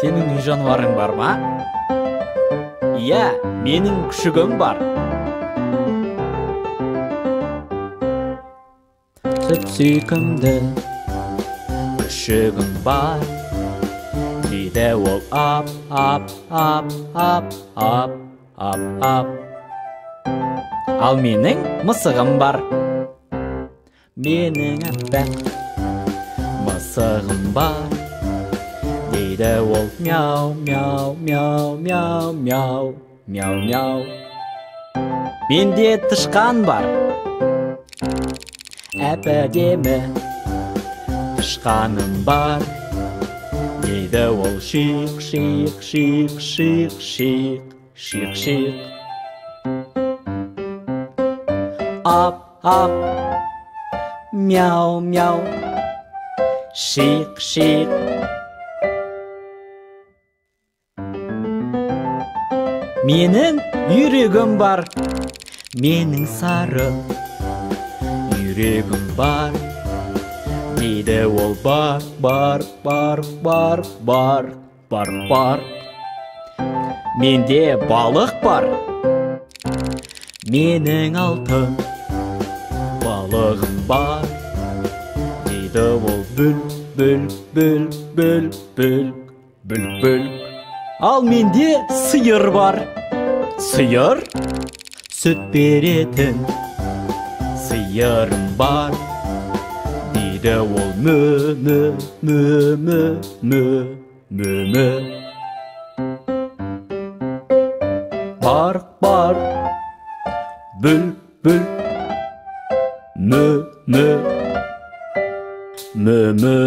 Senin үй жануарың бар ма? Иә, менің күшігім бар. Сүт сүйкімді күшігім бар. Дейді ол ап, ап, ап, ап, ап, ап, ап. Ал менің мысығым бар. Менің әппақ мысығым бар. Дейді ол мяу, мяу, мяу, мяу, мяу, мяу, мяу. Менде тышқан бар. Әп-әдемі тышқаным бар. Дейді ол шиқ, шиқ, шиқ, шиқ, шиқ, шиқ, шиқ. Ап, ап, мяу, мяу, шиқ, шиқ. Менің үйрегім бар. Менің сары үйрегім бар. Дейді ол бар, бар, бар, бар, бар, бар, бар. Менде балық бар. Менің алтын балығым бар. Дейді ол бүл, бүл, бүл, бүл, бүл, бүл, бүл. Ал менде сиыр бар. Сиыр? Сүт беретін сиырым бар. Дейді ол мө, мө, мө, мө, мө, мө, мө. Бар, бар, бүл, бүл, мө, мө, мө, мө.